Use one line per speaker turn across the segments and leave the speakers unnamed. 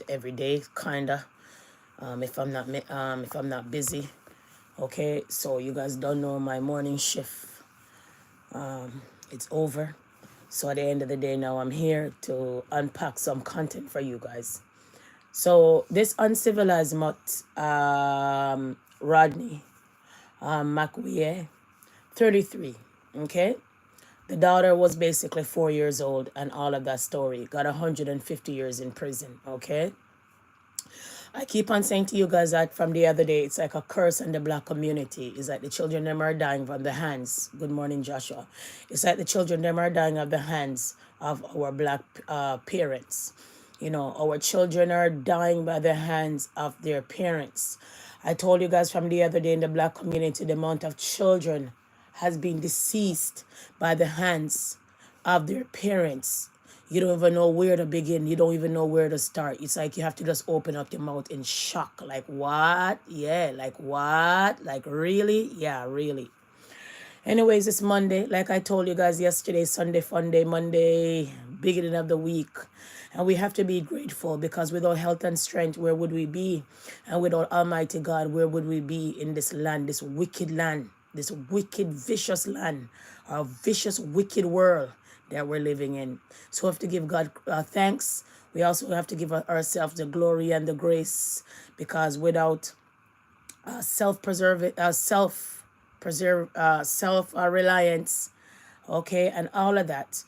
content every day, kinda. If I'm not busy. Okay, so you guys don't know my morning shift. It's over. So at the end of the day now I'm here to unpack some content for you guys. So this uncivilized mutt, Rodney McWee, 33. Okay, the daughter was basically 4 years old and all of that story. Got 150 years in prison. Okay, I keep on saying to you guys that from the other day, it's like a curse in the black community. It's like the children them are dying from the hands. Good morning, Joshua. It's like the children them are dying of the hands of our black parents. You know, our children are dying by the hands of their parents. I told you guys from the other day in the black community, the amount of children has been deceased by the hands of their parents. You don't even know where to begin. You don't even know where to start. It's like you have to just open up your mouth in shock. Like, what? Yeah, like, what? Like, really? Yeah, really. Anyways, it's Monday. Like I told you guys yesterday, Sunday, fun day, Monday, beginning of the week. And we have to be grateful because without health and strength, where would we be? And without Almighty God, where would we be in this land, this wicked land, this wicked, vicious land, our vicious, wicked world that we're living in. So we have to give God thanks. We also have to give ourselves the glory and the grace, because without self-reliance, okay, and all of that,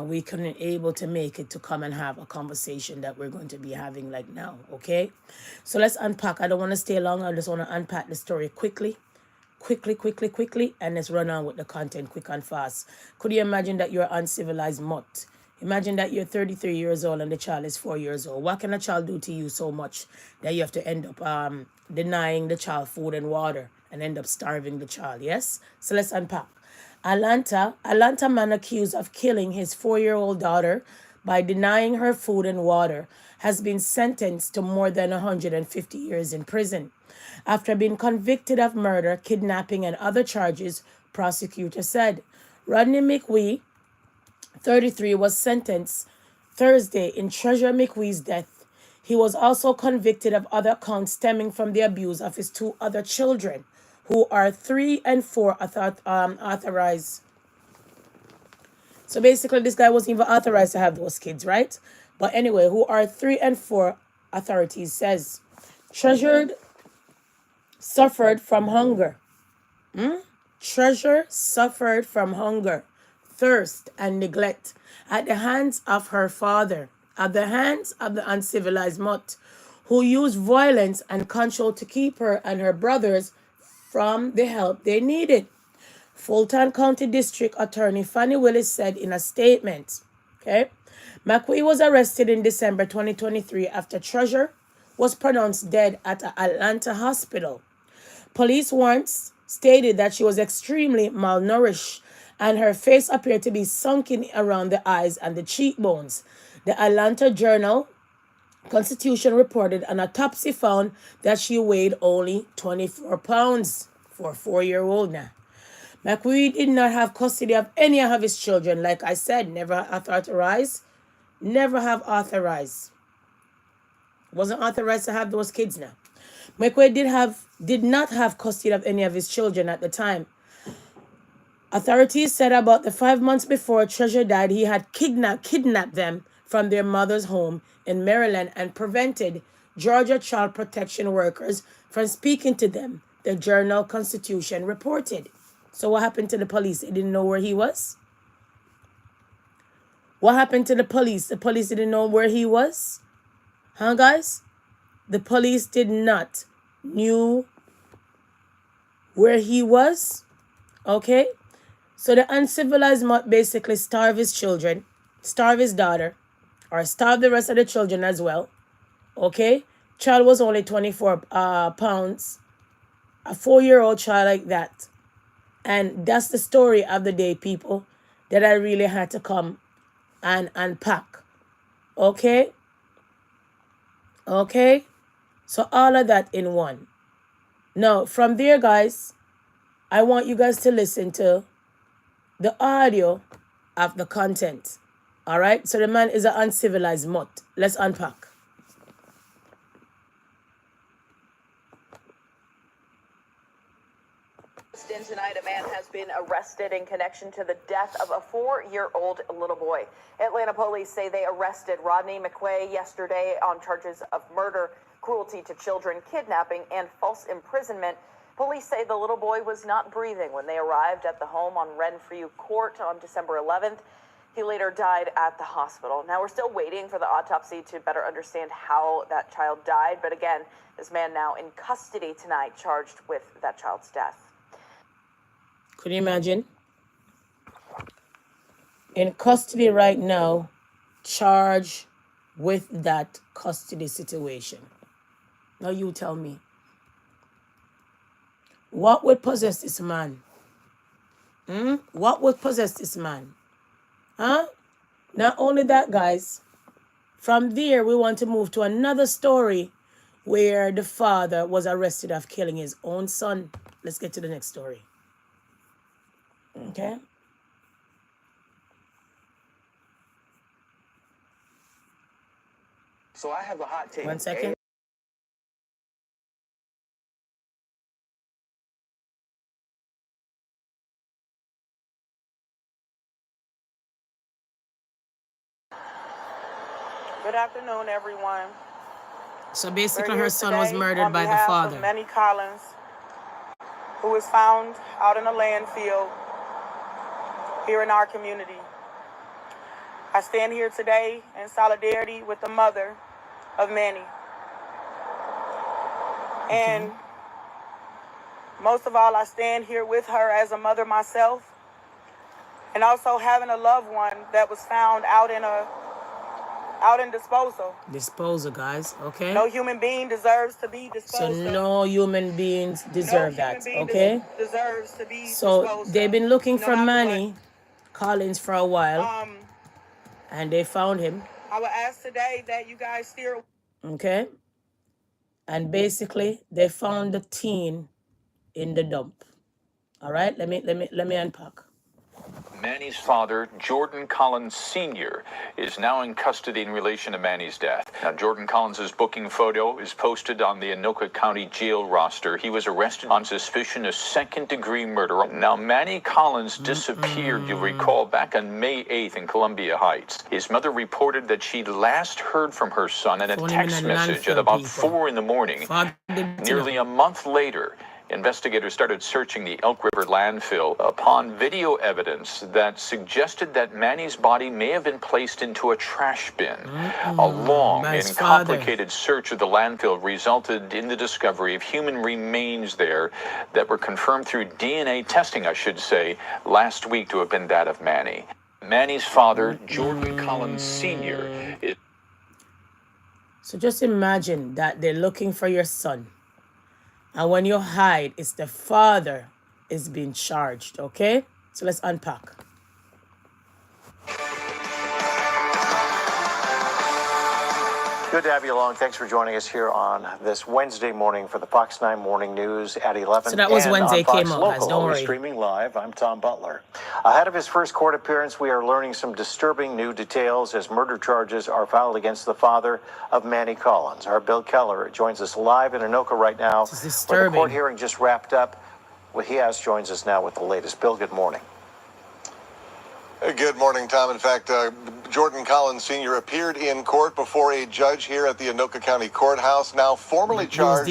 we couldn't able to make it to come and have a conversation that we're going to be having like now. Okay, so let's unpack. I don't want to stay long. I just want to unpack the story quickly, and let's run on with the content quick and fast. Could you imagine that you're uncivilized mutt? Imagine that you're 33 years old and the child is 4 years old. What can a child do to you so much that you have to end up denying the child food and water and end up starving the child? Yes? So let's unpack. Atlanta man accused of killing his 4-year-old daughter by denying her food and water has been sentenced to more than 150 years in prison. After being convicted of murder, kidnapping, and other charges, prosecutors said. Rodney McWee, 33, was sentenced Thursday in Treasure McWee's death. He was also convicted of other counts stemming from the abuse of his 2 other children, who are 3 and 4 authorized. So basically, this guy wasn't even authorized to have those kids, right? But anyway, who are 3 and 4, authorities says. Treasured suffered from hunger. Treasure suffered from hunger, thirst, and neglect at the hands of her father, at the hands of the uncivilized mutt, who used violence and control to keep her and her brothers from the help they needed. Fulton County District Attorney Fannie Willis said in a statement. Okay, McWee was arrested in December 2023 after Treasure was pronounced dead at an Atlanta hospital. Police once stated that she was extremely malnourished and her face appeared to be sunken around the eyes and the cheekbones. The Atlanta Journal-Constitution reported an autopsy found that she weighed only 24 pounds for a 4-year-old now. McWee did not have custody of any of his children. Like I said, never authorized. Never have authorized. Wasn't authorized to have those kids now. McWee did not have custody of any of his children at the time. Authorities said about the 5 months before Treasure died, he had kidnapped them from their mother's home in Maryland and prevented Georgia child protection workers from speaking to them, the Journal-Constitution reported. So what happened to the police? They didn't know where he was? What happened to the police? The police didn't know where he was? Huh, guys? The police did not knew where he was. Okay? So the uncivilized mutt basically starved his children, starved his daughter, or starved the rest of the children as well. Okay? Child was only 24 pounds. A 4-year-old child like that. And that's the story of the day, people, that I really had to come and unpack. Okay? Okay? So all of that in one. Now, from there, guys, I want you guys to listen to the audio of the content. All right? So the man is an uncivilized mutt. Let's unpack.
In tonight, a man has been arrested in connection to the death of a 4-year-old little boy. Atlanta police say they arrested Rodney McQuay yesterday on charges of murder, cruelty to children, kidnapping, and false imprisonment. Police say the little boy was not breathing when they arrived at the home on Renfrew Court on December 11th. He later died at the hospital. Now, we're still waiting for the autopsy to better understand how that child died. But again, this man now in custody tonight, charged with that child's death.
Could you imagine? In custody right now, charged with that custody situation. Now you tell me. What would possess this man? What would possess this man? Huh? Not only that, guys. From there, we want to move to another story where the father was arrested of killing his own son. Let's get to the next story. Okay.
So I have a hot take.
1 second.
Good afternoon, everyone.
So basically,
We're
her
here
son was
today
murdered
on
by the
behalf
father.
of Manny Collins, who was found out in a landfill here in our community. I stand here today in solidarity with the mother of Manny. And most of all, I stand here with her as a mother myself, and also having a loved one that was found out in disposal.
Disposal, guys. Okay.
No human being deserves to be
So
disposed of.
no human beings deserve that. Okay.
Deserves to be
So
disposed
they've
of.
been looking
No
for
matter
Manny Collins for a while,
what.
and they found him.
I would ask today that you guys steer.
Okay. And basically, they found the teen in the dump. All right. Let me unpack.
Manny's father, Jordan Collins Sr., is now in custody in relation to Manny's death. Now, Jordan Collins' booking photo is posted on the Anoka County Jail roster. He was arrested on suspicion of second-degree murder. Now, Manny Collins disappeared, you'll recall, back on May 8th in Columbia Heights. His mother reported that she last heard from her son in a text message at about 4 in the morning. Nearly a month later, investigators started searching the Elk River landfill upon video evidence that suggested that Manny's body may have been placed into a trash bin. A long and complicated search of the landfill resulted in the discovery of human remains there that were confirmed through DNA testing, I should say, last week to have been that of Manny. Manny's father, Jordan Collins Sr.
So just imagine that they're looking for your son. And when you hide, it's the father is being charged, okay? So let's unpack.
Good to have you along. Thanks for joining us here on this Wednesday morning for the Fox 9 Morning News at 11.
So that was
and
Wednesday
on Fox
came out,
Local,
guys. Don't worry.
Streaming live, I'm Tom Butler. Ahead of his first court appearance, we are learning some disturbing new details as murder charges are filed against the father of Manny Collins. Our Bill Keller joins us live in Anoka right now.
This is disturbing.
Where the court hearing just wrapped up. What he has joins us now with the latest. Bill, good morning.
Good morning, Tom. In fact, Jordan Collins Sr. appeared in court before a judge here at the Anoka County Courthouse, now formally charged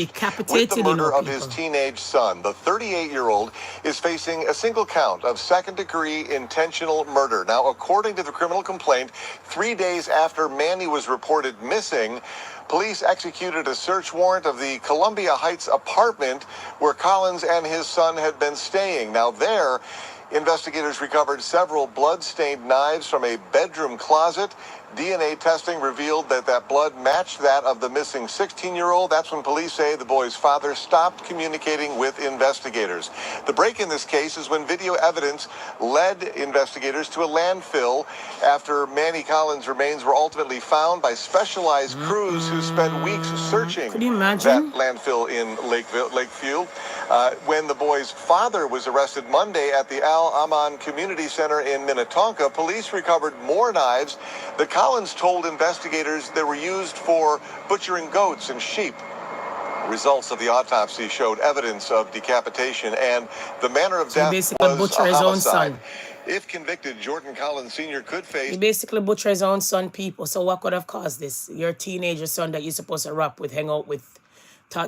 with the murder of his teenage son. The 38-year-old is facing a single count of second-degree intentional murder. Now, according to the criminal complaint, 3 days after Manny was reported missing, police executed a search warrant of the Columbia Heights apartment where Collins and his son had been staying. Now, there, investigators recovered several blood-stained knives from a bedroom closet. DNA testing revealed that blood matched that of the missing 16-year-old. That's when police say the boy's father stopped communicating with investigators. The break in this case is when video evidence led investigators to a landfill after Manny Collins' remains were ultimately found by specialized crews who spent weeks searching that landfill in Lakeview. When the boy's father was arrested Monday at the Al Aman Community Center in Minnetonka, police recovered more knives. The Collins told investigators they were used for butchering goats and sheep. Results of the autopsy showed evidence of decapitation, and the manner of
So he
death
basically
was
butchered
a
his own
homicide.
son.
If convicted, Jordan Collins Sr. could face...
He basically butchered his own son, people. So what could have caused this? Your teenager son that you're supposed to rap with, hang out with,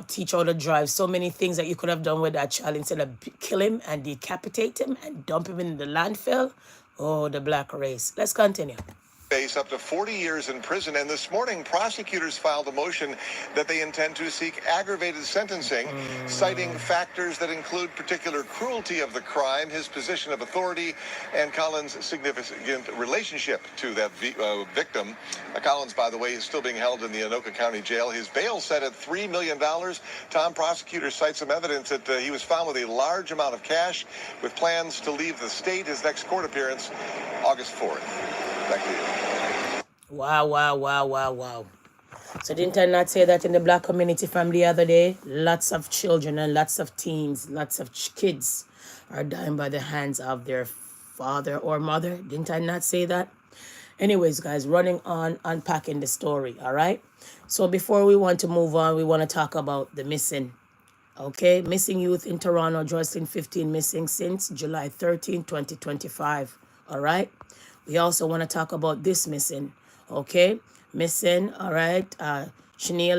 teach how to drive. So many things that you could have done with that child instead of kill him and decapitate him and dump him in the landfill. Oh, the black race. Let's continue.
Face up to 40 years in prison, and this morning prosecutors filed a motion that they intend to seek aggravated sentencing, citing factors that include particular cruelty of the crime, his position of authority, and Collins' significant relationship to that victim. Collins, by the way, is still being held in the Anoka County Jail. His bail set at $3 million. Tom, prosecutors cite some evidence that he was found with a large amount of cash, with plans to leave the state. His next court appearance, August 4th. Back to you.
Wow, wow, wow, wow, wow. So didn't I not say that in the black community from the other day? Lots of children and lots of teens, lots of kids are dying by the hands of their father or mother. Didn't I not say that? Anyways, guys, running on, unpacking the story, all right? So before we want to move on, we want to talk about the missing. Okay, missing youth in Toronto, Jocelyn 15 missing since July 13, 2025, all right? We also want to talk about this missing. Okay, missing, all right. Chanel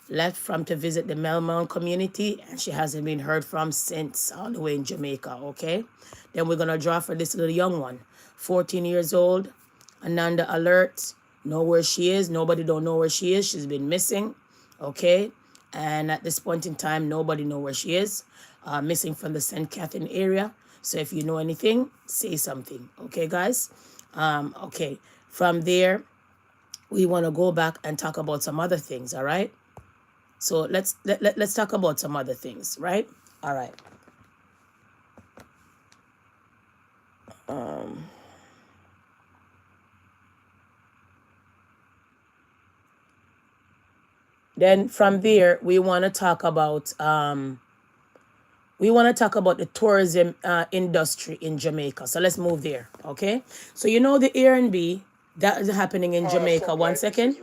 left from to visit the Melbourne community, and she hasn't been heard from since, all the way in Jamaica. Okay, then we're gonna draw for this little young one, 14 years old, Ananda Alert. Know where she is. Nobody don't know where she is. She's been missing. Okay, and at this point in time, nobody know where she is. Missing from the St. Catherine area. So if you know anything, say something. Okay, guys. Okay, from there, we want to go back and talk about some other things, all right? So let's talk about some other things, right? All right. Then from there, we want to talk about the tourism industry in Jamaica. So let's move there, okay? So you know the Airbnb that is happening in Jamaica. One second.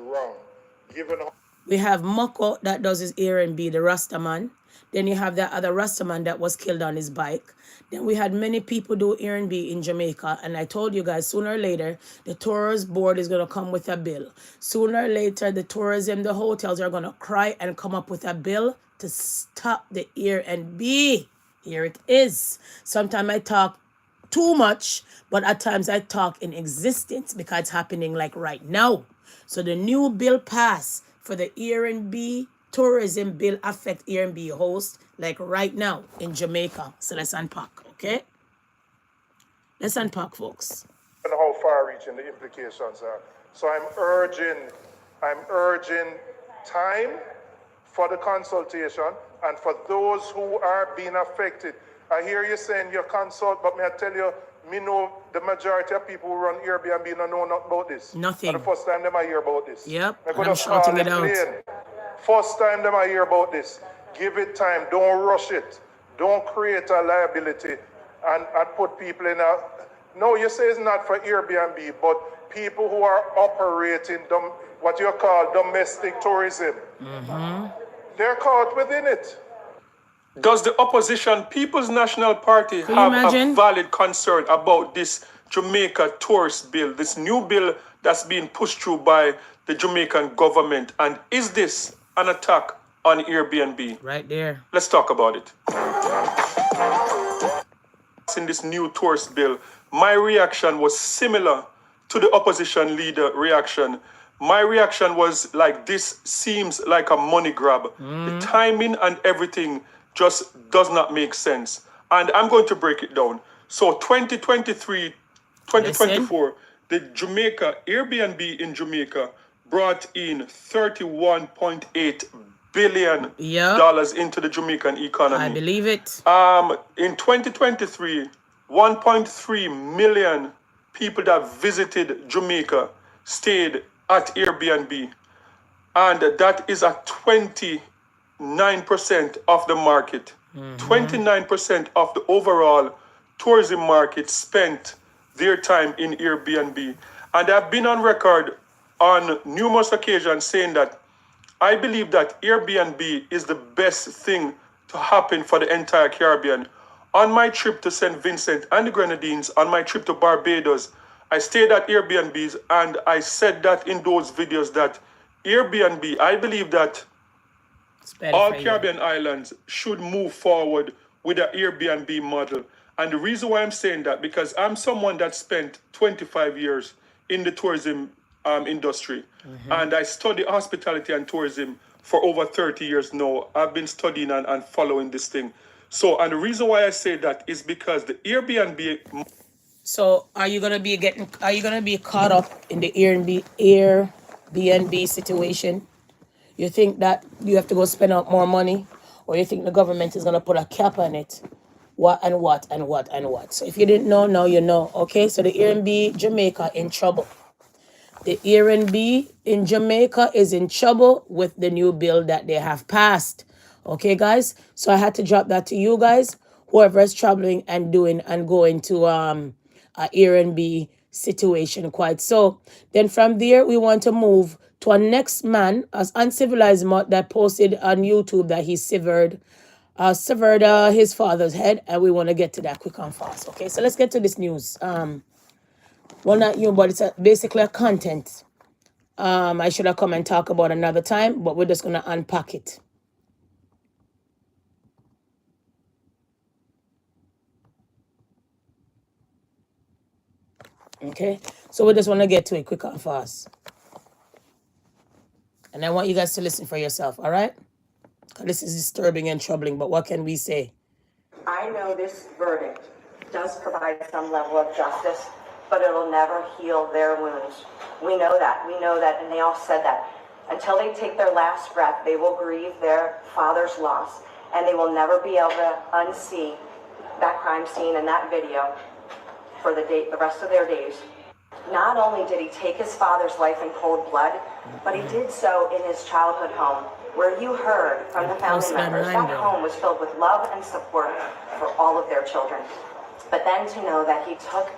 We have Moko that does his Airbnb, the Rastaman. Then you have that other Rastaman that was killed on his bike. Then we had many people do Airbnb in Jamaica. And I told you guys, sooner or later, the tourist board is going to come with a bill. Sooner or later, the tourism, the hotels are going to cry and come up with a bill to stop the Airbnb. Here it is. Sometimes I talk too much, but at times I talk in existence because it's happening like right now. So the new bill passed for the Airbnb tourism bill affect Airbnb hosts like right now in Jamaica. So let's unpack, okay? Let's unpack, folks.
And how far-reaching the implications are. So I'm urging time for the consultation and for those who are being affected. I hear you saying you consult, but may I tell you, me know the majority of people who run Airbnb don't know nothing about this.
Nothing.
For the first time them I hear about this.
Yep,
I could
I'm
have
shouting it
called
out.
plane. First time them I hear about this. Give it time. Don't rush it. Don't create a liability and put people in a... No, you say it's not for Airbnb, but people who are operating what you call domestic tourism. They're caught within it.
Does the opposition People's National Party have a valid concern about this Jamaica tourist bill, this new bill that's being pushed through by the Jamaican government? And is this an attack on Airbnb?
Right there.
Let's talk about it. In this new tourist bill, my reaction was similar to the opposition leader reaction. My reaction was like, this seems like a money grab. The timing and everything just does not make sense. And I'm going to break it down. So 2023, 2024, the Jamaica, Airbnb in Jamaica brought in $31.8 billion into the Jamaican economy.
I believe it.
In 2023, 1.3 million people that visited Jamaica stayed at Airbnb. And that is at 29% of the market. 29% of the overall tourism market spent their time in Airbnb. And I've been on record on numerous occasions saying that I believe that Airbnb is the best thing to happen for the entire Caribbean. On my trip to St. Vincent and the Grenadines, on my trip to Barbados, I stayed at Airbnbs, and I said that in those videos that Airbnb, I believe that all Caribbean islands should move forward with an Airbnb model. And the reason why I'm saying that, because I'm someone that spent 25 years in the tourism industry. And I study hospitality and tourism for over 30 years now. I've been studying and following this thing. So, and the reason why I say that is because the Airbnb.
So are you gonna be caught up in the Airbnb situation? You think that you have to go spend out more money, or you think the government is gonna put a cap on it? What and what and what and what? So if you didn't know, now you know. Okay, so the Airbnb Jamaica in trouble. The Airbnb in Jamaica is in trouble with the new bill that they have passed. Okay, guys. So I had to drop that to you guys. Whoever is traveling and doing and going to a Airbnb situation, quite so. Then from there we want to move to a next man, as Uncivilized Mutt, that posted on YouTube that he severed his father's head, and we want to get to that quick and fast. Okay, so let's get to this news. Well, not you, but it's basically a content. I should have come and talk about another time, but we're just gonna unpack it. Okay, so we just want to get to it quick and fast, and I want you guys to listen for yourself. All right, this is disturbing and troubling, but what can we say?
I know this verdict does provide some level of justice, but it'll never heal their wounds. We know that, and they all said that. Until they take their last breath, they will grieve their father's loss, and they will never be able to unsee that crime scene and that video for the rest of their days. Not only did he take his father's life in cold blood, but he did so in his childhood home, where you heard from the family members that home was filled with love and support for all of their children. But then to know that he took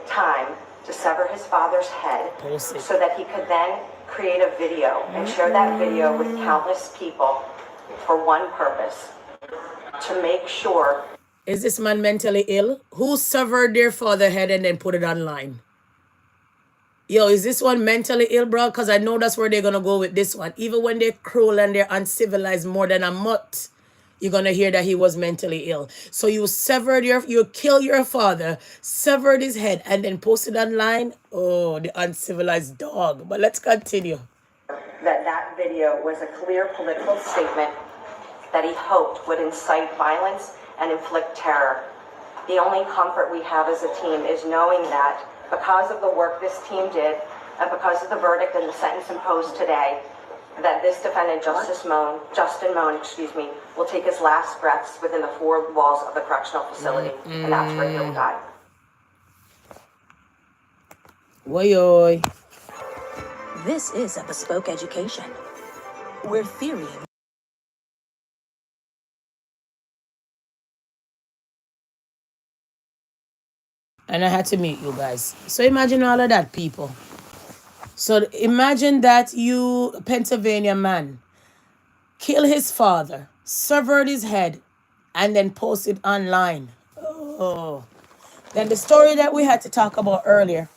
time to sever his father's head so that he could then create a video and share that video with countless people for one purpose, to make sure.
Is this man mentally ill? Who severed their father's head and then put it online? Yo, is this one mentally ill, bro? Because I know that's where they're going to go with this one. Even when they're cruel and they're uncivilized more than a mutt, you're going to hear that he was mentally ill. So you killed your father, severed his head, and then posted online? Oh, the uncivilized dog. But let's continue.
That video was a clear political statement that he hoped would incite violence and inflict terror. The only comfort we have as a team is knowing that because of the work this team did, and because of the verdict and the sentence imposed today, that this defendant, Justin Moan, will take his last breaths within the four walls of the correctional facility, and that's where he'll die.
Oi.
This is a bespoke education, where theory.
And I had to meet you guys. So imagine all of that, people. So imagine that you, Pennsylvania man, kill his father, severed his head, and then posted online. Oh. Then the story that we had to talk about earlier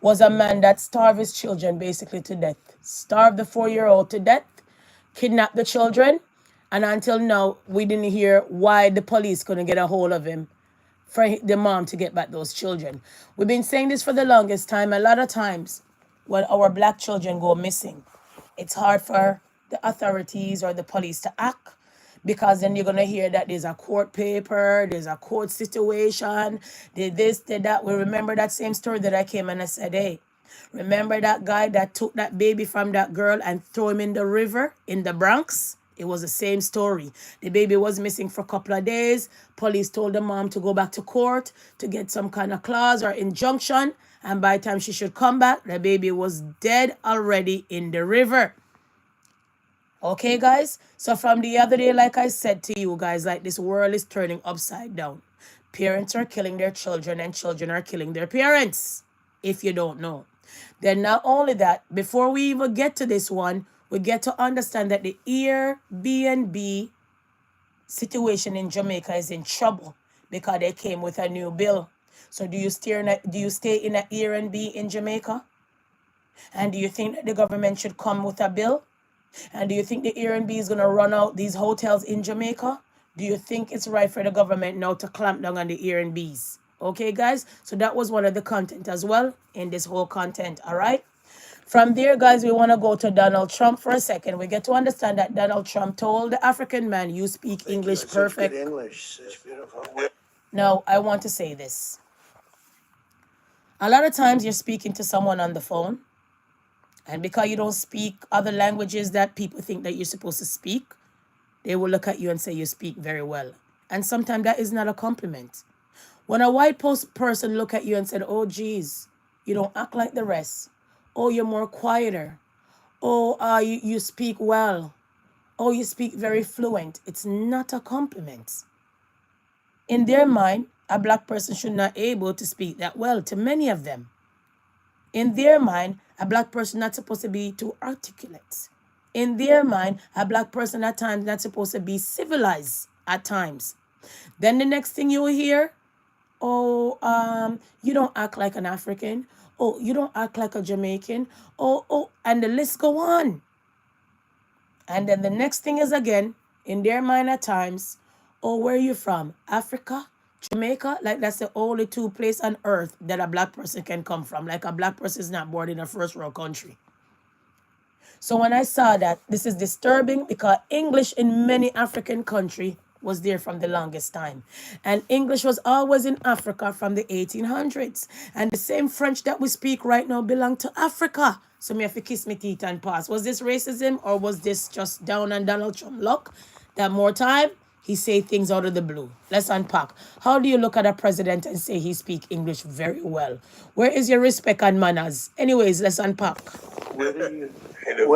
was a man that starved his children basically to death. Starved the 4-year-old to death, kidnapped the children, and until now, we didn't hear why the police couldn't get a hold of him for the mom to get back those children. We've been saying this for the longest time. A lot of times when our black children go missing, it's hard for the authorities or the police to act, because then you're going to hear that there's a court paper, there's a court situation, did this, did that. We remember that same story that I came and I said, hey, remember that guy that took that baby from that girl and threw him in the river in the Bronx? It was the same story. The baby was missing for a couple of days. Police told the mom to go back to court to get some kind of clause or injunction. And by the time she should come back, the baby was dead already in the river. Okay, guys? So from the other day, like I said to you guys, like this world is turning upside down. Parents are killing their children and children are killing their parents, if you don't know. Then not only that, before we even get to this one, we get to understand that the Airbnb situation in Jamaica is in trouble because they came with a new bill. So do you stay in an Airbnb in Jamaica? And do you think that the government should come with a bill? And do you think the Airbnb is going to run out these hotels in Jamaica? Do you think it's right for the government now to clamp down on the Airbnbs? Okay, guys? So that was one of the content as well in this whole content, all right? From there, guys, we want to go to Donald Trump for a second. We get to understand that Donald Trump told the African man, you speak English perfect.
English, it's beautiful.
Now, I want to say this. A lot of times you're speaking to someone on the phone, and because you don't speak other languages that people think that you're supposed to speak, they will look at you and say you speak very well. And sometimes that is not a compliment. When a white person look at you and said, oh, geez, you don't act like the rest. Oh, you're more quieter. Oh, you speak well. Oh, you speak very fluent. It's not a compliment. In their mind, a black person should not be able to speak that well to many of them. In their mind, a black person not supposed to be too articulate. In their mind, a black person at times not supposed to be civilized at times. Then the next thing you will hear, oh, you don't act like an African. Oh, you don't act like a Jamaican. Oh, and the list go on. And then the next thing is again, in their mind at times, oh, where are you from? Africa? Jamaica? Like that's the only two places on earth that a black person can come from. Like a black person is not born in a first world country. So when I saw that, this is disturbing because English in many African countries was there from the longest time. And English was always in Africa from the 1800s. And the same French that we speak right now belong to Africa. So me have to kiss my teeth and pass. Was this racism or was this just down on Donald Trump luck? That more time, he say things out of the blue. Let's unpack. How do you look at a president and say he speak English very well? Where is your respect and manners? Anyways, let's unpack.
Where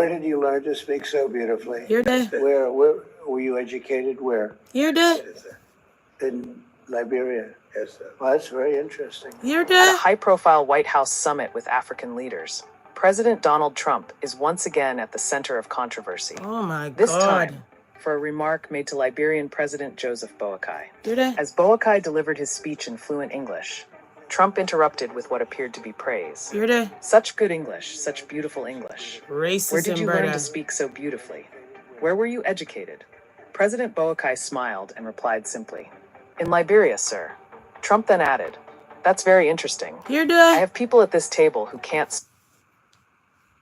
did you learn to speak so beautifully?
You're there.
Where were you educated? Where?
You're there.
In Liberia. Yes, sir. Well, that's very interesting.
You're
At
there.
a high-profile White House summit with African leaders, President Donald Trump is once again at the center of controversy.
Oh my
This
God.
time, for a remark made to Liberian President Joseph Boakai.
You're there.
As Boakai delivered his speech in fluent English, Trump interrupted with what appeared to be praise.
You're there.
Such good English, such beautiful English.
Racism,
Where did you
brother.
learn to speak so beautifully? Where were you educated? President Boakai smiled and replied simply, in Liberia, sir. Trump then added, that's very interesting.
You're
I
there.
have people at this table who can't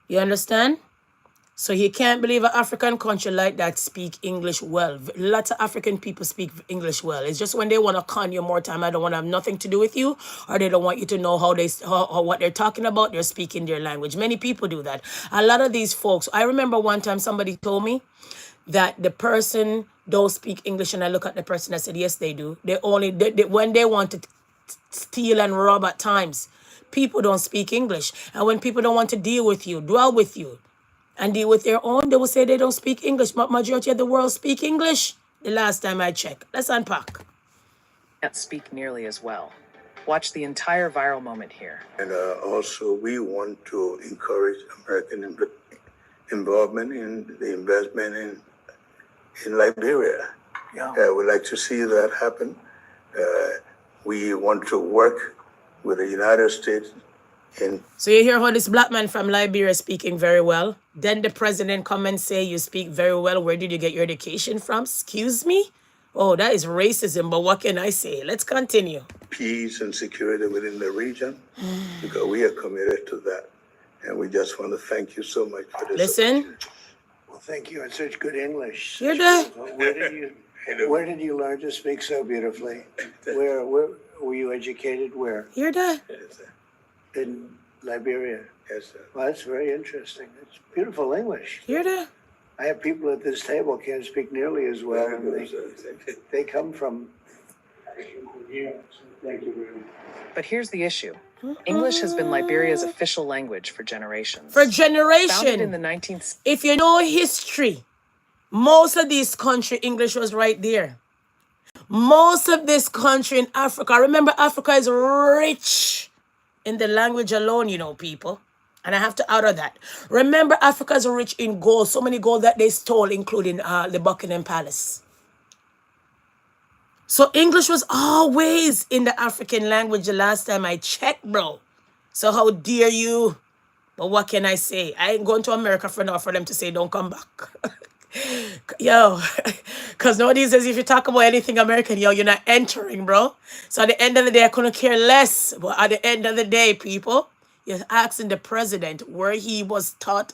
You understand? So you can't believe an African country like that speak English well. Lots of African people speak English well. It's just when they want to con you more time, I don't want to have nothing to do with you, or they don't want you to know how what they're talking about, they're speaking their language. Many people do that. A lot of these folks, I remember one time somebody told me that the person don't speak English, and I look at the person, I said, yes, they do. They when they want to steal and rob at times, people don't speak English. And when people don't want to deal with you, dwell with you, and deal with their own, they will say they don't speak English. But majority of the world speak English. The last time I checked. Let's unpack.
speak nearly as well. Watch the entire viral moment here.
And also, we want to encourage American involvement in the investment in Liberia.
Yeah.
We'd like to see that happen. We want to work with the United States in.
So you hear how this black man from Liberia is speaking very well. Then the president come and say you speak very well. Where did you get your education from? Excuse me? Oh, that is racism, but what can I say? Let's continue.
Peace and security within the region, because we are committed to that. And we just want to thank you so much for this.
Listen.
Well, thank you in such good English.
You're there.
Where did you learn to speak so beautifully? Where were you educated? Where?
You're there.
In Liberia.
Yes, sir.
Well, that's very interesting. It's beautiful English.
You're there.
I have people at this table can't speak nearly as well, and they come from. Thank you very much.
But here's the issue. English has been Liberia's official language for generations.
For
Founded in
generation.
the 19th
If you know history, most of this country, English was right there. Most of this country in Africa, remember Africa is rich in the language alone, you know, people. And I have to utter that. Remember, Africa is rich in gold. So many gold that they stole, including the Buckingham Palace. So English was always in the African language the last time I checked, bro. So how dare you? But what can I say? I ain't going to America for now for them to say don't come back. Yo, because nobody says if you talk about anything American, yo, you're not entering, bro. So at the end of the day, I couldn't care less. But at the end of the day, people, you're asking the president where he was taught.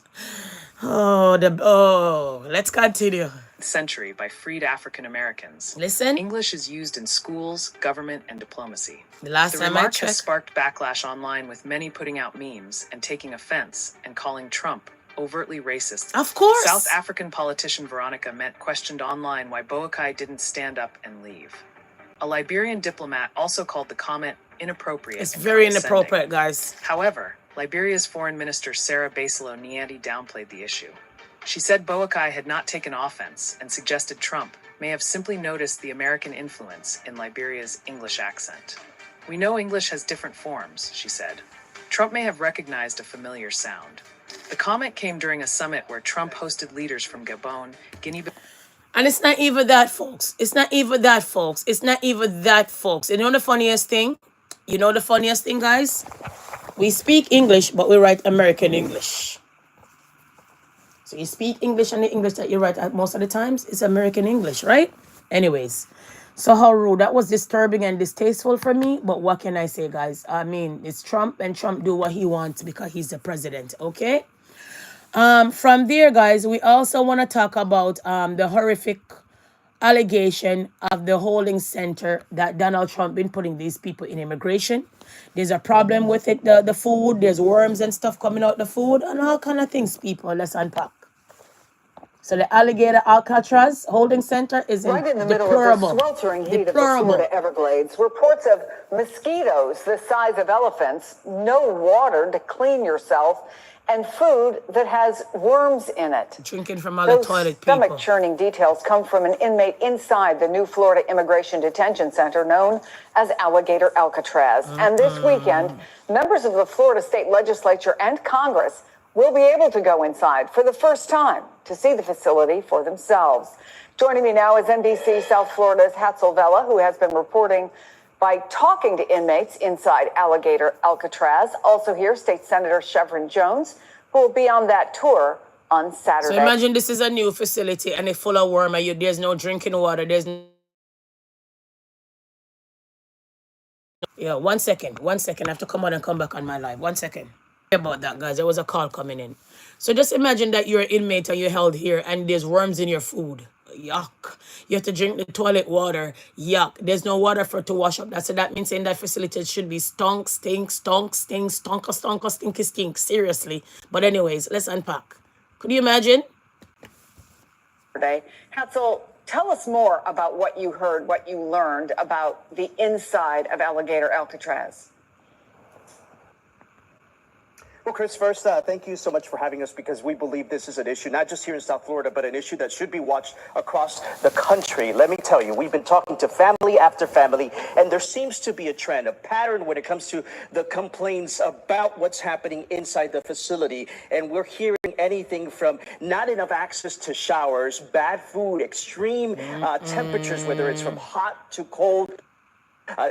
Let's continue.
Century by freed African Americans.
Listen.
English is used in schools, government, and diplomacy.
The last time I
remark
checked,
has sparked backlash online with many putting out memes and taking offense and calling Trump overtly racist.
Of course.
South African politician Veronica Met questioned online why Boakai didn't stand up and leave. A Liberian diplomat also called the comment inappropriate.
It's very inappropriate, guys.
However, Liberia's Foreign Minister Sarah Basilo Nyandi downplayed the issue. She said Boakai had not taken offense and suggested Trump may have simply noticed the American influence in Liberia's English accent. We know English has different forms, she said. Trump may have recognized a familiar sound. The comment came during a summit where Trump hosted leaders from Gabon, Guinea.
And it's not even that, folks. It's not even that, folks. It's not even that, folks. You know the funniest thing? You know the funniest thing, guys? We speak English, but we write American English. So you speak English, and the English that you write most of the times is American English, right? Anyways, so how rude. That was disturbing and distasteful for me. But what can I say, guys? I mean, it's Trump, and Trump do what he wants because he's the president, okay? From there, guys, we also want to talk about the horrific allegation of the holding center that Donald Trump been putting these people in immigration. There's a problem with it, the food. There's worms and stuff coming out the food and all kind of things, people. Let's unpack. So the alligator Alcatraz holding center is
right in the
deplorable.
middle of the sweltering heat of the Florida Everglades. Reports of mosquitoes the size of elephants, no water to clean yourself, and food that has worms in it.
Drinking from all the toilet people.
Stomach churning details come from an inmate inside the new Florida Immigration Detention Center known as Alligator Alcatraz. And this weekend, members of the Florida State Legislature and Congress will be able to go inside for the first time to see the facility for themselves. Joining me now is NBC South Florida's Hatzel Vela, who has been reporting by talking to inmates inside Alligator Alcatraz. Also here, State Senator Chevron Jones, who will be on that tour on Saturday.
So imagine this is a new facility and it's full of worm and there's no drinking water. Yeah, 1 second. 1 second. I have to come on and come back on my live. 1 second. About that, guys. There was a call coming in. So just imagine that you're an inmate and you're held here and there's worms in your food. Yuck. You have to drink the toilet water. Yuck. There's no water for it to wash up. So that means in that facility it should be stunk, stink, stinky, stink. Seriously. But anyways, let's unpack. Could you imagine?
Today, Hatzel, tell us more about what you heard, what you learned about the inside of Alligator Alcatraz.
Well, Chris, first, thank you so much for having us because we believe this is an issue, not just here in South Florida, but an issue that should be watched across the country. Let me tell you, we've been talking to family after family, and there seems to be a trend, a pattern when it comes to the complaints about what's happening inside the facility. And we're hearing anything from not enough access to showers, bad food, extreme temperatures, whether it's from hot to cold.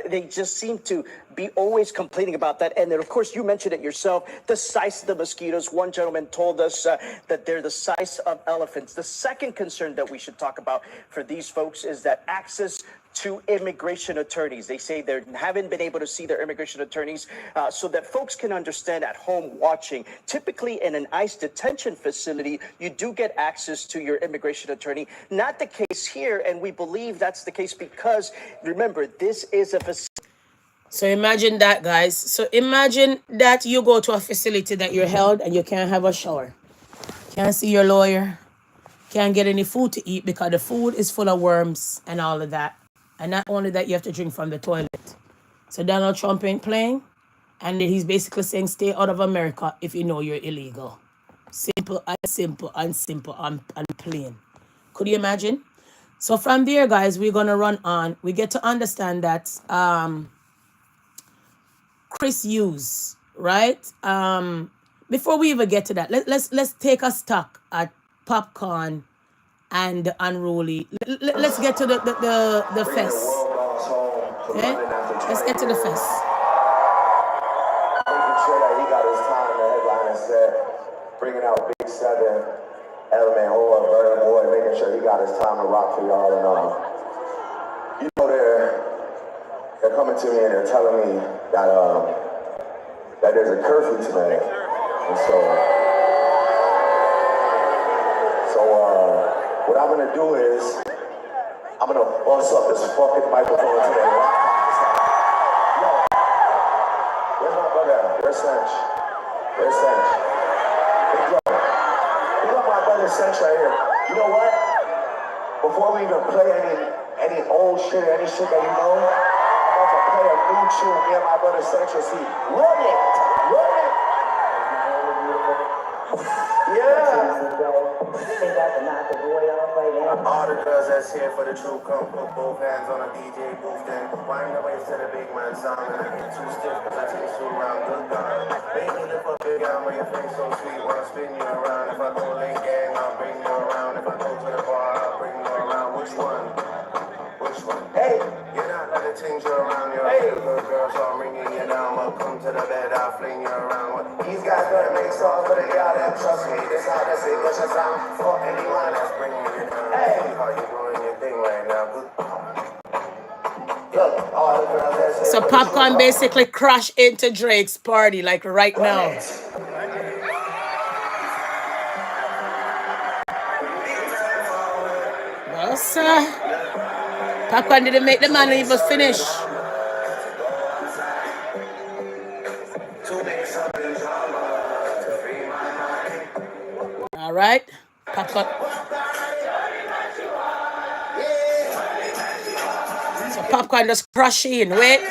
They just seem to be always complaining about that. And then, of course, you mentioned it yourself, the size of the mosquitoes. One gentleman told us that they're the size of elephants. The second concern that we should talk about for these folks is that access to immigration attorneys. They say they haven't been able to see their immigration attorneys so that folks can understand at home watching. Typically in an ICE detention facility, you do get access to your immigration attorney. Not the case here, and we believe that's the case because, remember, this is a facility.
So imagine that, guys. So imagine that you go to a facility that you're held and you can't have a shower. Can't see your lawyer. Can't get any food to eat because the food is full of worms and all of that. And not only that, you have to drink from the toilet. So Donald Trump ain't playing. And he's basically saying, stay out of America if you know you're illegal. Simple and plain. Could you imagine? So from there, guys, we're going to run on. We get to understand that Chris Hughes, right? before we even get to that, let's take a stock at Popcorn and the Unruly. Let's get to the fest. Okay? Let's get to the fest.
Making sure that he got his time, the headliner said, bringing out Big 7, Element, Burner Boy, making sure he got his time to rock for y'all. And you know, they're coming to me and they're telling me that there's a curfew tonight. And so what I'm gonna do is I'm gonna bust up this fucking microphone today. Yo, where's my brother? Where's Sanch? Where's Sanch? Hey, yo, we got my brother Sanch right here. You know what? Before we even play any old shit or any shit that you know, I'm about to play a new tune. Me and my brother Sanch will see. Run it! Run it! Yeah! All the girls that's here for the truth, come put both hands on a DJ booth, then wind the waist to the big man sound, and I get too stiff cause I take you around, good God. Baby, lift up big arm with your face so sweet, wanna spin you around. If I go late gang, I'll bring you around. If I go to the bar, I'll bring you around. Which one? Which one? Hey! You're not letting things you around, you're a good girl, so I'm ringing you down. Welcome to the bed, I'll fling you around. These guys gonna make songs for the y'all that trust me. This how this English is sound for anyone that's bringing you down. Hey! How you doing your thing right now? Look, all the girls that's
So Popcorn basically crashed into Drake's party, like right now. Well, sir, Popcorn didn't make the man even finish. All right, Popcorn. So Popcorn just crush in. Wait.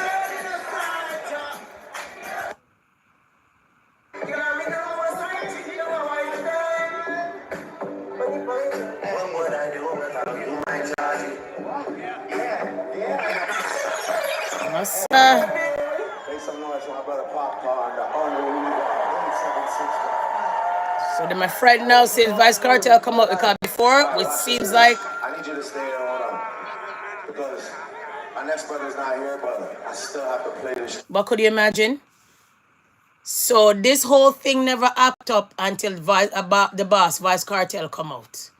Yes, sir. So then my friend now says Vice Cartel come up because before, which seems like
I need you to stay there on because my next brother's not here, but I still have to play this.
But could you imagine? So this whole thing never act up until the boss, Vice Cartel, come out.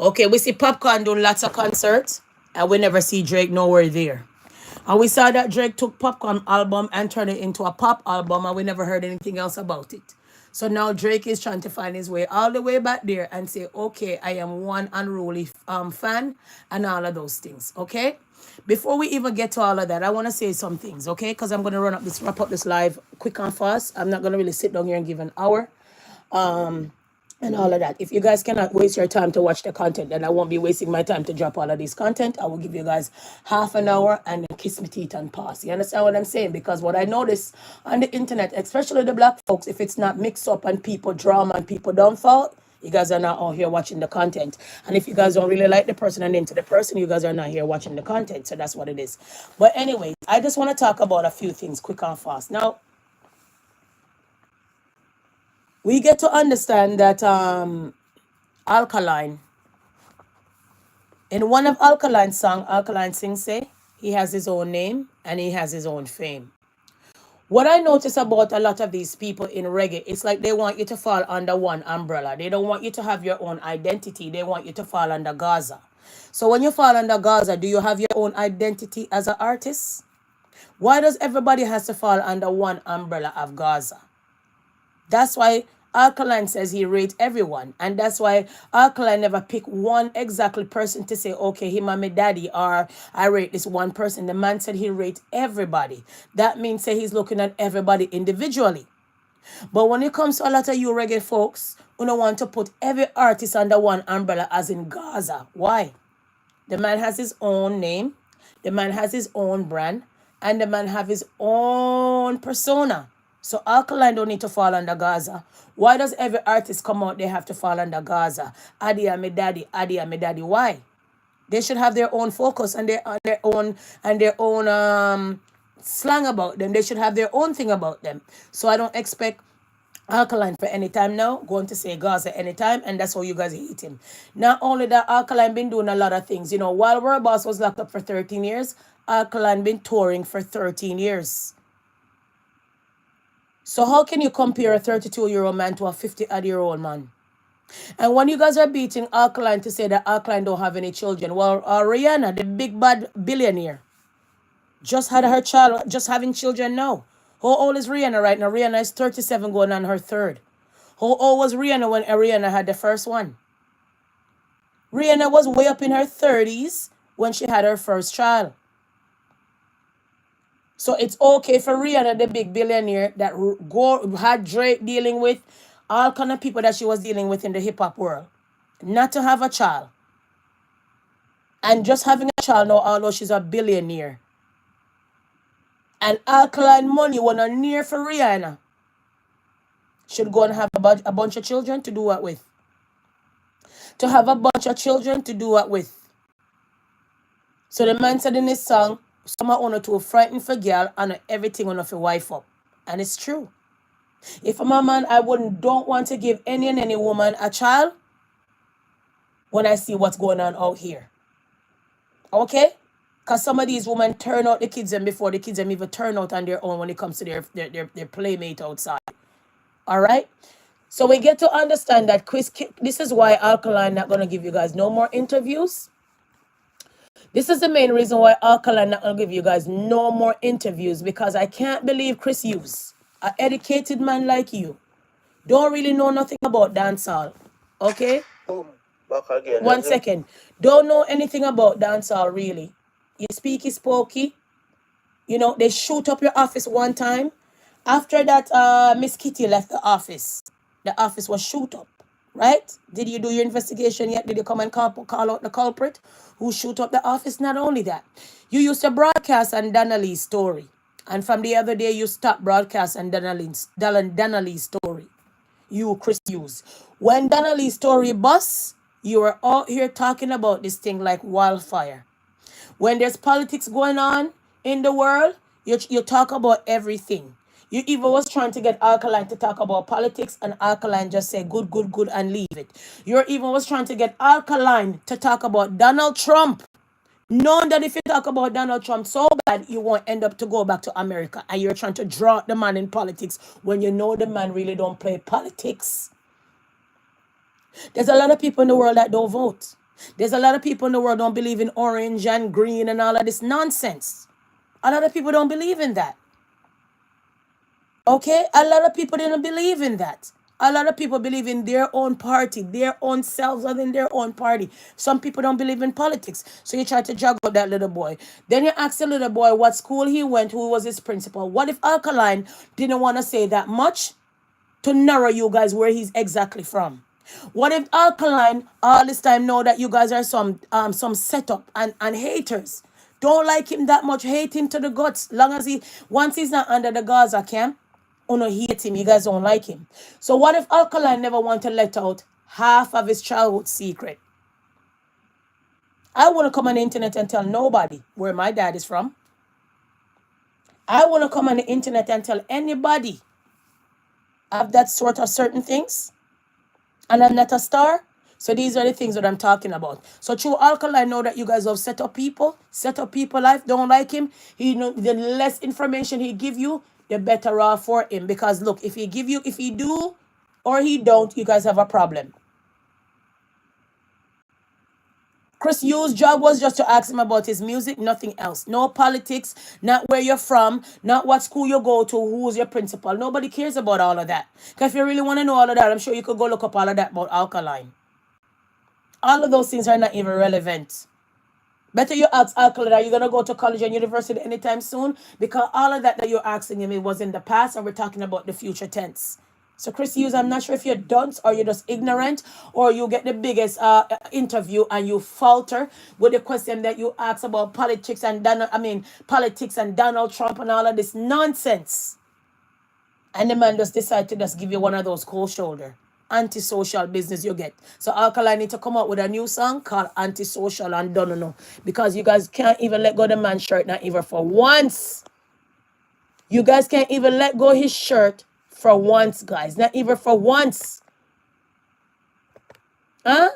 Okay, we see Popcorn doing lots of concerts, and we never see Drake nowhere there. And we saw that Drake took Popcorn album and turned it into a pop album, and we never heard anything else about it. So now Drake is trying to find his way all the way back there and say, okay, I am one Unruly fan and all of those things, okay? Before we even get to all of that, I want to say some things, okay? Because I'm going to wrap up this live quick and fast. I'm not going to really sit down here and give an hour. And all of that. If you guys cannot waste your time to watch the content, then I won't be wasting my time to drop all of this content. I will give you guys half an hour and then kiss my teeth and pass. You understand what I'm saying? Because what I notice on the internet, especially the black folks, if it's not mixed up and people drama and people downfall, you guys are not out here watching the content. And if you guys don't really like the person and into the person, you guys are not here watching the content. So that's what it is. But anyway, I just want to talk about a few things quick and fast. Now, we get to understand that Alkaline, in one of Alkaline's song, Alkaline sings say, he has his own name and he has his own fame. What I notice about a lot of these people in reggae, it's like they want you to fall under one umbrella. They don't want you to have your own identity. They want you to fall under Gaza. So when you fall under Gaza, do you have your own identity as an artist? Why does everybody has to fall under one umbrella of Gaza? That's why Alkaline says he rates everyone. And that's why Alkaline never pick one exactly person to say, okay, him and my daddy, or I rate this one person. The man said he rates everybody. That means say he's looking at everybody individually. But when it comes to a lot of you reggae folks, who don't want to put every artist under one umbrella as in Gaza. Why? The man has his own name. The man has his own brand. And the man have his own persona. So Alkaline don't need to fall under Gaza. Why does every artist come out, they have to fall under Gaza? Adi and me daddy, Adi and me daddy. Why? They should have their own focus and their own slang about them. They should have their own thing about them. So I don't expect Alkaline for anytime now, going to say Gaza anytime, and that's how you guys hate him. Not only that, Alkaline been doing a lot of things. You know, while World Boss was locked up for 13 years, Alkaline been touring for 13 years. So how can you compare a 32-year-old man to a 50-odd-year-old man? And when you guys are beating Alkaline to say that Alkaline don't have any children, well, Rihanna, the big bad billionaire, just had her child, just having children now. How old is Rihanna right now? Rihanna is 37 going on her third. How old was Rihanna when Rihanna had the first one? Rihanna was way up in her 30s when she had her first child. So it's okay for Rihanna, the big billionaire that had Drake dealing with, all kind of people that she was dealing with in the hip-hop world, not to have a child. And just having a child now, although she's a billionaire. And Alkaline money was not near for Rihanna. Should go and have a bunch of children to do what with? To have a bunch of children to do what with? So the man said in his song, someone want to frighten for girl and everything on for wife up. And it's true. If I'm a man, I don't want to give any woman a child when I see what's going on out here. Okay? Because some of these women turn out the kids them before the kids them even turn out on their own when it comes to their playmate outside. All right? So we get to understand that this is why Alkaline not going to give you guys no more interviews. This is the main reason why Alkaline not going to give you guys no more interviews, because I can't believe Chris Hughes, an educated man like you, don't really know nothing about dancehall. Okay?
Back again.
1 second. Don't know anything about dancehall, really. You speaky spokey. You know, they shoot up your office one time. After that, Miss Kitty left the office was shoot up, right? Did you do your investigation yet? Did you come and call out the culprit who shoot up the office? Not only that, you used to broadcast on Donnelly's story. And from the other day, you stopped broadcasting Donnelly's story. You, Chris Hughes. When Donnelly's story busts, you were out here talking about this thing like wildfire. When there's politics going on in the world, you talk about everything. You even was trying to get Alkaline to talk about politics, and Alkaline just say good, and leave it. You even was trying to get Alkaline to talk about Donald Trump, knowing that if you talk about Donald Trump so bad, you won't end up to go back to America, and you're trying to draw out the man in politics when you know the man really don't play politics. There's a lot of people in the world that don't vote. There's a lot of people in the world don't believe in orange and green and all of this nonsense. A lot of people don't believe in that. Okay? A lot of people don't believe in that. A lot of people believe in their own party, their own selves within their own party. Some people don't believe in politics. So you try to juggle out that little boy. Then you ask the little boy what school he went, who was his principal. What if Alkaline didn't want to say that much to narrow you guys where he's exactly from? What if Alkaline all this time know that you guys are some setup and haters? Don't like him that much, hate him to the guts. Long as once he's not under the Gaza camp, no hate him, you guys don't like him. So what if Alkaline never want to let out half of his childhood secret? I want to come on the internet and tell nobody where my dad is from. I want to come on the internet and tell anybody of that sort of certain things. And I'm not a star. So these are the things that I'm talking about. So through Alkaline, know that you guys have set up people life, don't like him. The less information he give you, the better off for him. Because look, if he do or he don't, you guys have a problem. Chris Hughes' job was just to ask him about his music, nothing else. No politics, not where you're from, not what school you go to, who's your principal. Nobody cares about all of that. Because if you really want to know all of that, I'm sure you could go look up all of that about Alkaline. All of those things are not even relevant. Better you ask Alkaline, are you going to go to college and university anytime soon? Because all of that you're asking him, it was in the past, and we're talking about the future tense. So Chris Hughes, I'm not sure if you're dunce or you're just ignorant, or you get the biggest interview and you falter with the question that you ask about politics and Donald Trump and all of this nonsense. And the man just decide to just give you one of those cold shoulder antisocial business you get. So Alkaline need to come out with a new song called Antisocial and don't know, because you guys can't even let go of the man's shirt, not even for once. You guys can't even let go of his shirt for once, guys. Not even for once. Huh?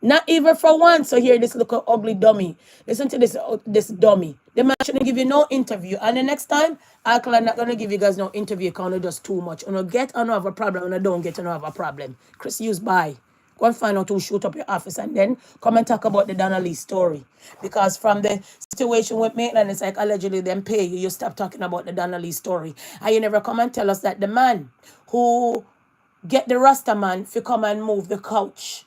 Not even for once. So here, this little ugly dummy. Listen to this dummy. The man shouldn't give you no interview. And the next time, Alkaline not gonna give you guys no interview because you just too much. You get or have a problem, and don't get or have a problem. Chris Hughes, bye. Go and find out who shoot up your office and then come and talk about the Donnelly story. Because from the situation with Maitland, it's like allegedly them pay you. You stop talking about the Donnelly story. And you never come and tell us that the man who get the Rasta man to come and move the couch,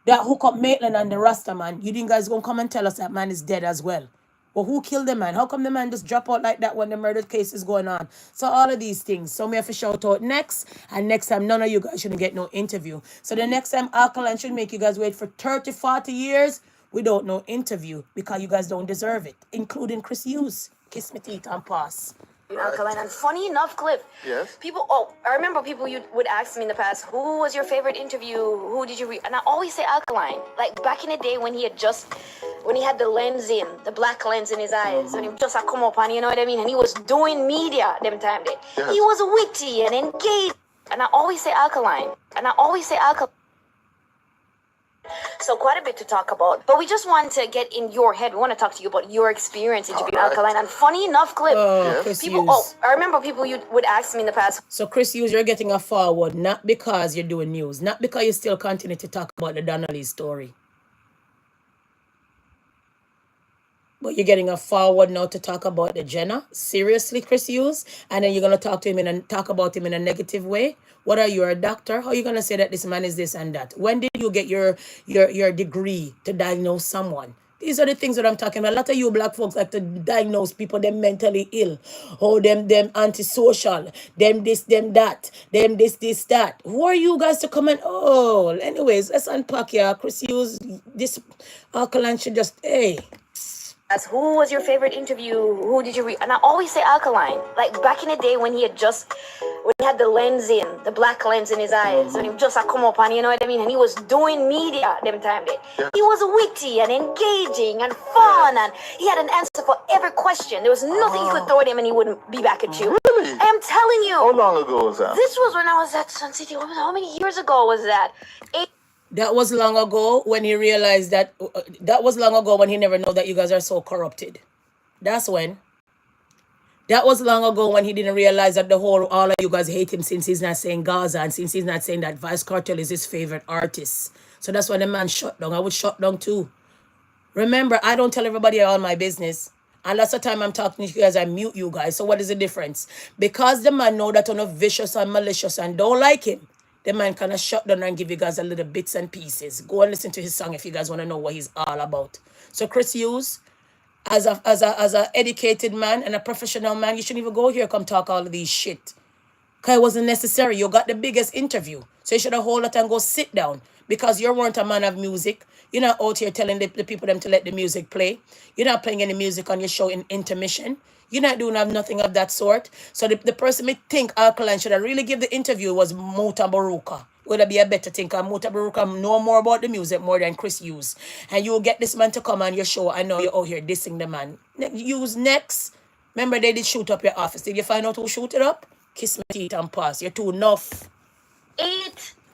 that hook up Maitland and the Rasta man, you think guys gonna come and tell us that man is dead as well? Well, who killed the man? How come the man just drop out like that when the murder case is going on? So all of these things. So me have to shout out next. And next time, none of you guys shouldn't get no interview. So the next time, Alkaline should make you guys wait for 30, 40 years without no interview because you guys don't deserve it, including Chris Hughes. Kiss me teeth and pass.
Alkaline, and funny enough, Cliff.
Yes.
I remember people you would ask me in the past, who was your favorite interview? Who did you read? And I always say Alkaline. Like back in the day when he had the lens in, the black lens in his eyes, and he just had come up and you know what I mean? And he was doing media them time there. Yes. He was witty and engaged. And I always say Alkaline. So quite a bit to talk about, but we just want to get in your head. We want to talk to you about your experience interviewing Alkaline. And funny enough, Cliff, I remember people you would ask me in the past.
So Chris Hughes, you're getting a forward, not because you're doing news, not because you still continue to talk about the Donnelly story. But you're getting a forward now to talk about the Jenna. Seriously, Chris Hughes? And then you're going to talk about him in a negative way? What are you, a doctor? How are you going to say that this man is this and that? When did you get your degree to diagnose someone? These are the things that I'm talking about. A lot of you black folks like to diagnose people, them mentally ill. Oh, them antisocial. Them this, them that. Them this, that. Who are you guys to comment? Oh, anyways, let's unpack here. Chris Hughes, this Alkaline should just, hey.
As who was your favorite interview? Who did you read? And I always say Alkaline. Like back in the day when he had the lens in, the black lens in his eyes, and he just had come up and you know what I mean? And he was doing media them time there. Yes. He was witty and engaging and fun, and he had an answer for every question. There was nothing you could throw at him and he wouldn't be back at you.
Really?
I am telling you.
How long ago was that?
This was when I was at Sun City. How many years ago was that?
That was long ago when he realized that. That was long ago when he never knew that you guys are so corrupted. That's when. That was long ago when he didn't realize that all of you guys hate him since he's not saying Gaza and since he's not saying that Vice Cartel is his favorite artist. So that's why the man shut down. I would shut down too. Remember, I don't tell everybody all my business. And lots of time I'm talking to you guys, I mute you guys. So what is the difference? Because the man know that I'm not vicious and malicious and don't like him. The man kind of shut down and give you guys a little bits and pieces. Go and listen to his song if you guys want to know what he's all about. So Chris Hughes, as a educated man and a professional man, you shouldn't even go here come talk all of these shit. Because it wasn't necessary. You got the biggest interview. So you should have hold it and go sit down. Because you weren't a man of music. You're not out here telling the people them to let the music play. You're not playing any music on your show in intermission. You're not doing nothing of that sort. So the person may think Alkaline should have really give the interview was Mota Baruka. Would it be a better thing? Because Mota Baruka know more about the music more than Chris Hughes. And you'll get this man to come on your show. I know you're out here dissing the man. Hughes next. Remember they did shoot up your office. Did you find out who shoot it up? Kiss me teeth and pass. You're too enough.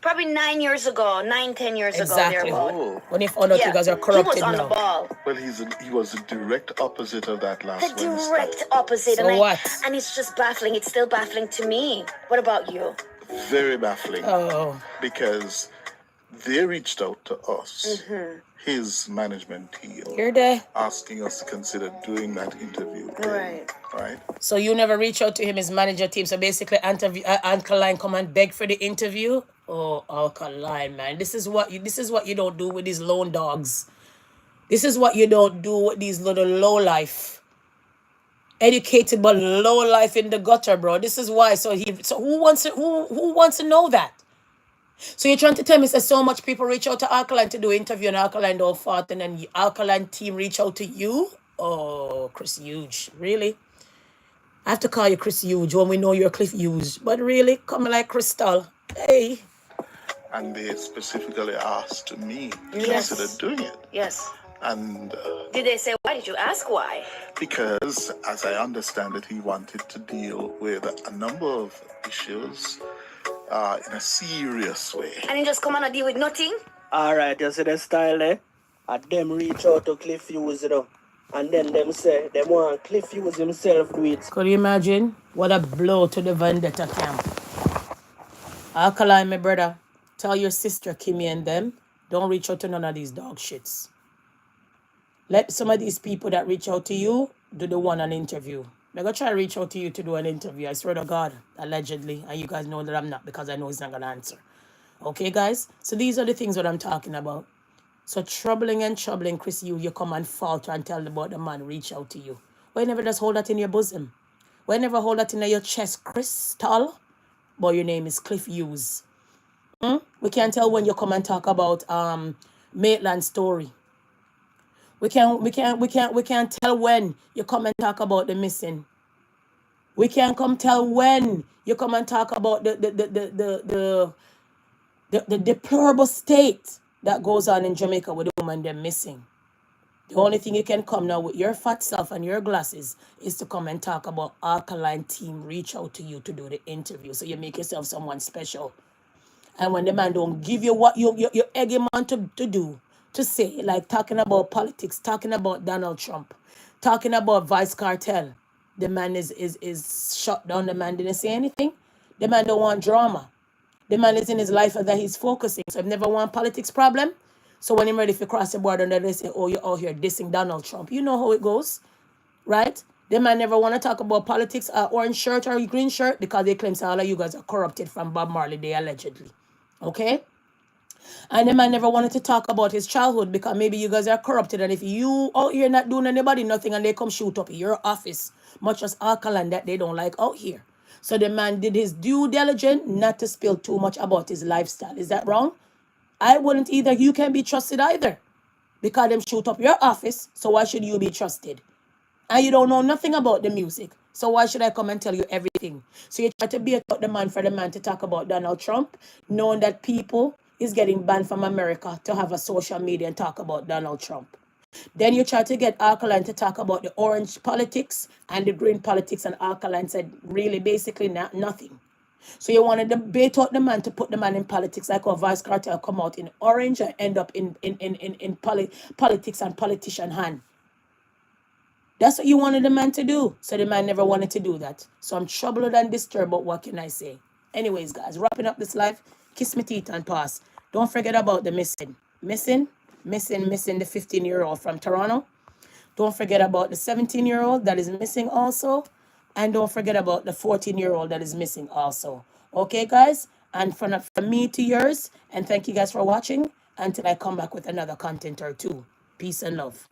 Probably 9 years ago, 10 years
exactly.
ago.
Oh.
When you found out you guys are corrupted
he was on
now.
The ball.
Well, he was the direct opposite of that last
The
Wednesday.
direct opposite.
So what?
And it's just baffling. It's still baffling to me. What about you?
Very baffling.
Oh.
Because they reached out to us, his management team,
You're there.
asking us to consider doing that interview.
Right.
Right.
So you never reach out to him, his manager team. So basically, Alkaline come and beg for the interview. Oh, Alkaline, man, this is what you don't do with these lone dogs. This is what you don't do with these little low life, educated but low life in the gutter, bro. This is why. So who wants to know that? So you're trying to tell me that so much people reach out to Alkaline to do interview and Alkaline don't fart and then the Alkaline team reach out to you? Oh, Chris Hughes, really? I have to call you Chris Hughes when we know you're Cliff Hughes. But really, coming like Crystal. Hey.
And they specifically asked me to
Yes.
consider doing it.
Yes.
And
Did they say why? Did you ask why?
because, as I understand it, he wanted to deal with a number of issues in a serious way.
And he just come on and deal with nothing?
Alright, you see the style there? And them reach out to Cliff Hughes, you know. And then them say, them want Cliff Hughes himself do it.
Could you imagine? What a blow to the vendetta camp. Alkaline, my brother. Tell your sister, Kimmy, and them, don't reach out to none of these dog shits. Let some of these people that reach out to you do the one on interview. I'm going to try to reach out to you to do an interview. I swear to God, allegedly. And you guys know that I'm not because I know he's not going to answer. Okay, guys? So these are the things that I'm talking about. So troubling, Chris, you come and falter and tell about the man reach out to you. Why you never just hold that in your bosom? Why you never hold that in your chest, Crystal? Boy, your name is Cliff Hughes. We can't tell when you come and talk about Maitland's story. We can't tell when you come and talk about the missing. We can't come tell when you come and talk about the deplorable state that goes on in Jamaica with the woman they're missing. The only thing you can come now with your fat self and your glasses is to come and talk about Alkaline team reach out to you to do the interview. So you make yourself someone special. And when the man don't give you what you egg him on to do, to say, like talking about politics, talking about Donald Trump, talking about Vice Cartel, the man is shut down. The man didn't say anything. The man don't want drama. The man is in his life that he's focusing. So I've never want politics problem. So when he's ready to cross the border, then they say, oh, you're out here dissing Donald Trump. You know how it goes, right? The man never want to talk about politics, orange shirt or green shirt, because they claim all of you guys are corrupted from Bob Marley Day, allegedly. Okay? And the man never wanted to talk about his childhood because maybe you guys are corrupted. And if you out here not doing anybody nothing and they come shoot up your office, much as Alkaline that they don't like out here. So the man did his due diligence not to spill too much about his lifestyle. Is that wrong? I wouldn't either. You can't be trusted either because them shoot up your office. So why should you be trusted? And you don't know nothing about the music. So why should I come and tell you everything? So you try to beat out the man for the man to talk about Donald Trump, knowing that people is getting banned from America to have a social media and talk about Donald Trump. Then you try to get Alkaline to talk about the orange politics and the green politics, and Alkaline said really basically nothing. So you wanted to bait out the man to put the man in politics, like our Vice Cartel come out in orange and end up in politics and politician hand. That's what you wanted the man to do. So the man never wanted to do that. So I'm troubled and disturbed, but what can I say? Anyways, guys, wrapping up this life, kiss my teeth and pass. Don't forget about the missing. Missing the 15-year-old from Toronto. Don't forget about the 17-year-old that is missing also. And don't forget about the 14-year-old that is missing also. Okay, guys? And from me to yours. And thank you guys for watching. Until I come back with another content or two. Peace and love.